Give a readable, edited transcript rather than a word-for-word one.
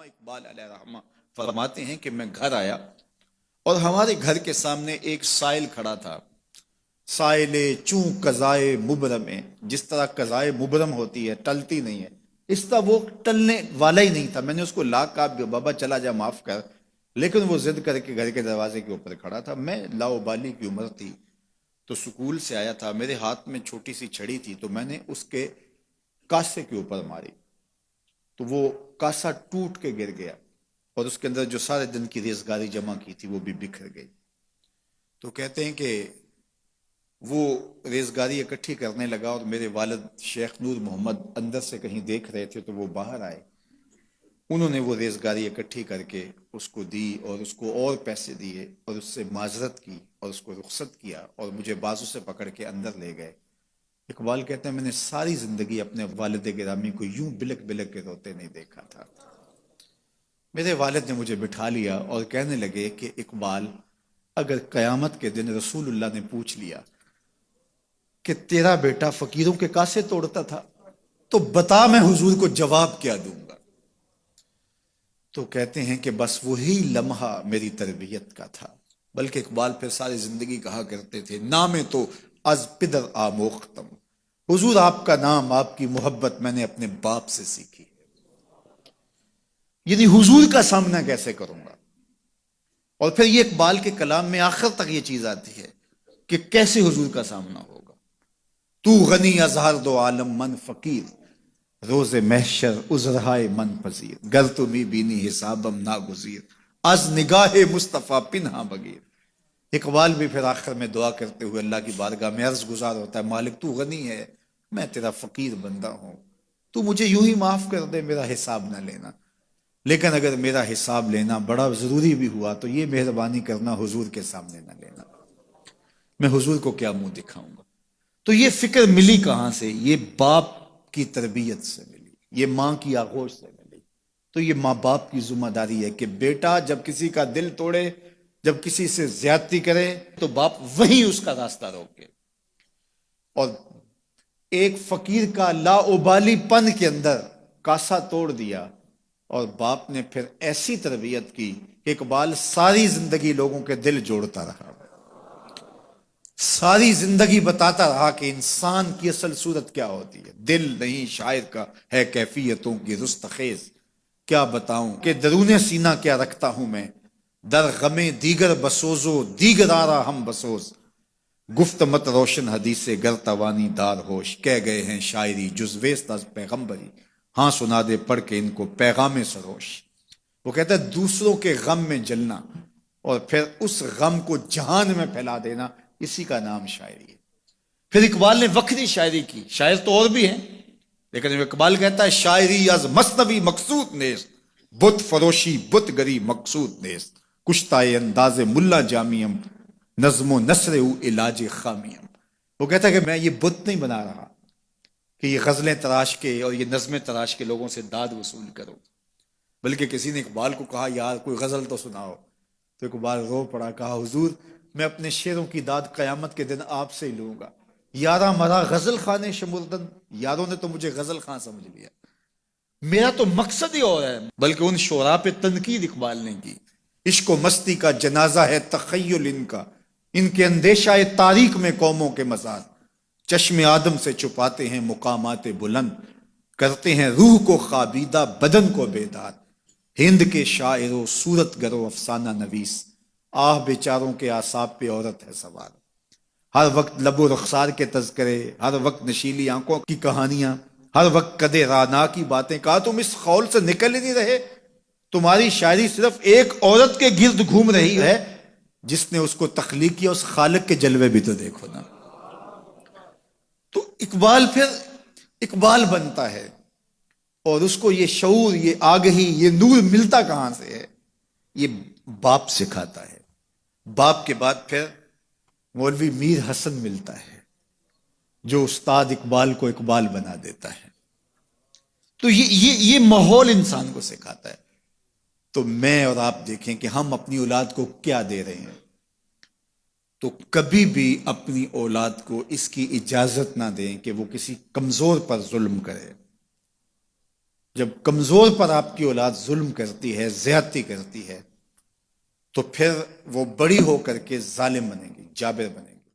اقبال علیہ رحمہ فرماتے ہیں کہ میں گھر آیا اور ہمارے گھر کے سامنے ایک سائل کھڑا تھا. سائل چوں قضائے مبرم ہے، جس طرح قضائے مبرم ہوتی ہے، ٹلتی نہیں ہے، اس طرح وہ ٹلنے والا ہی نہیں تھا. میں نے اس کو لا کہا بابا چلا جا، معاف کر، لیکن وہ ضد کر کے گھر کے دروازے کے اوپر کھڑا تھا. میں لاؤبالی کی عمر تھی تو سکول سے آیا تھا، میرے ہاتھ میں چھوٹی سی چھڑی تھی تو میں نے اس کے کاسے کے اوپر ماری تو وہ کاسا ٹوٹ کے گر گیا اور اس کے اندر جو سارے دن کی ریزگاری جمع کی تھی وہ بھی بکھر گئی. تو کہتے ہیں کہ وہ ریزگاری اکٹھی کرنے لگا اور میرے والد شیخ نور محمد اندر سے کہیں دیکھ رہے تھے تو وہ باہر آئے. انہوں نے وہ ریزگاری اکٹھی کر کے اس کو دی اور اس کو اور پیسے دیے اور اس سے معذرت کی اور اس کو رخصت کیا اور مجھے بازو سے پکڑ کے اندر لے گئے. اقبال کہتے ہیں میں نے ساری زندگی اپنے والد گرامی کو یوں بلک بلک کے روتے نہیں دیکھا تھا. میرے والد نے مجھے بٹھا لیا اور کہنے لگے کہ اقبال، اگر قیامت کے دن رسول اللہ نے پوچھ لیا کہ تیرا بیٹا فقیروں کے کاسے توڑتا تھا تو بتا میں حضور کو جواب کیا دوں گا. تو کہتے ہیں کہ بس وہی لمحہ میری تربیت کا تھا. بلکہ اقبال پھر ساری زندگی کہا کرتے تھے نام تو از پدر آموختم، حضور آپ کا نام، آپ کی محبت میں نے اپنے باپ سے سیکھی. یعنی حضور کا سامنا کیسے کروں گا. اور پھر یہ اقبال کے کلام میں آخر تک یہ چیز آتی ہے کہ کیسے حضور کا سامنا ہوگا. تو غنی از ہر دو عالم من فقیر، روز محشر عذرہائے من پذیر، گر تمی بینی حسابم ناگزیر، از نگاہ مصطفیٰ پنہا بغیر. اقبال بھی پھر آخر میں دعا کرتے ہوئے اللہ کی بارگاہ میں عرض گزار ہوتا ہے، مالک تو غنی ہے، میں تیرا فقیر بندہ ہوں، تو مجھے یوں ہی معاف کر دے، میرا حساب نہ لینا. لیکن اگر میرا حساب لینا بڑا ضروری بھی ہوا تو یہ مہربانی کرنا حضور کے سامنے نہ لینا، میں حضور کو کیا منہ دکھاؤں گا. تو یہ فکر ملی کہاں سے؟ یہ باپ کی تربیت سے ملی، یہ ماں کی آغوش سے ملی. تو یہ ماں باپ کی ذمہ داری ہے کہ بیٹا جب کسی کا دل توڑے، جب کسی سے زیادتی کرے تو باپ وہیں اس کا راستہ روکے. اور ایک فقیر کا لاؤبالی پن کے اندر کاسا توڑ دیا اور باپ نے پھر ایسی تربیت کی کہ اقبال ساری زندگی لوگوں کے دل جوڑتا رہا، ساری زندگی بتاتا رہا کہ انسان کی اصل صورت کیا ہوتی ہے. دل نہیں شاعر کا ہے کیفیتوں کی رستخیز، کیا بتاؤں کہ درون سینہ کیا رکھتا ہوں میں، در غم دیگر بسوزو دیگر آرا ہم بسوز، گفت مت روشن حدیث گر توانی دار ہوش، کہہ گئے ہیں شاعری جزویست از پیغمبری، ہاں سنا دے پڑھ کے ان کو پیغام سروش. وہ کہتا ہے دوسروں کے غم میں جلنا اور پھر اس غم کو جہان میں پھیلا دینا، اسی کا نام شاعری ہے. پھر اقبال نے وکری شاعری کی، شاعر تو اور بھی ہیں لیکن اقبال کہتا ہے شاعری از مثنوی مقصود نیست، بت فروشی بت گری مقصود نیست، کشتائے انداز ملا جامیم، نظم و نثر او علاج خامیم. وہ کہتا ہے کہ میں یہ بت نہیں بنا رہا کہ یہ غزلیں تراش کے اور یہ نظمیں تراش کے لوگوں سے داد وصول کرو. بلکہ کسی نے اقبال کو کہا یار کوئی غزل تو سناؤ، تو اقبال رو پڑا، کہا حضور میں اپنے شعروں کی داد قیامت کے دن آپ سے ہی لوں گا. یارا مرا غزل خانے شمردن، یاروں نے تو مجھے غزل خان سمجھ لیا، میرا تو مقصد ہی اور ہے. بلکہ ان شعراء پہ تنقید اقبال نے کی، عشق و مستی کا جنازہ ہے تخیل ان کے اندیشہ تاریخ میں قوموں کے مزار، چشم آدم سے چھپاتے ہیں مقامات بلند، کرتے ہیں روح کو خوابیدہ بدن کو بیدار. ہند کے شاعر و صورت گر و افسانہ نویس، آہ بیچاروں کے اعصاب پہ عورت ہے سوار. ہر وقت لب و رخسار کے تذکرے، ہر وقت نشیلی آنکھوں کی کہانیاں، ہر وقت قد رانا کی باتیں. کہا تم اس خول سے نکل ہی نہیں رہے، تمہاری شاعری صرف ایک عورت کے گرد گھوم رہی ہے جس نے اس کو تخلیق کیا، اس خالق کے جلوے بھی تو دیکھو نا. تو اقبال پھر اقبال بنتا ہے اور اس کو یہ شعور، یہ آگہی، یہ نور ملتا کہاں سے ہے؟ یہ باپ سکھاتا ہے. باپ کے بعد پھر مولوی میر حسن ملتا ہے جو استاد اقبال کو اقبال بنا دیتا ہے. تو یہ ماحول انسان کو سکھاتا ہے. تو میں اور آپ دیکھیں کہ ہم اپنی اولاد کو کیا دے رہے ہیں. تو کبھی بھی اپنی اولاد کو اس کی اجازت نہ دیں کہ وہ کسی کمزور پر ظلم کرے. جب کمزور پر آپ کی اولاد ظلم کرتی ہے، زیادتی کرتی ہے، تو پھر وہ بڑی ہو کر کے ظالم بنے گی، جابر بنے گی۔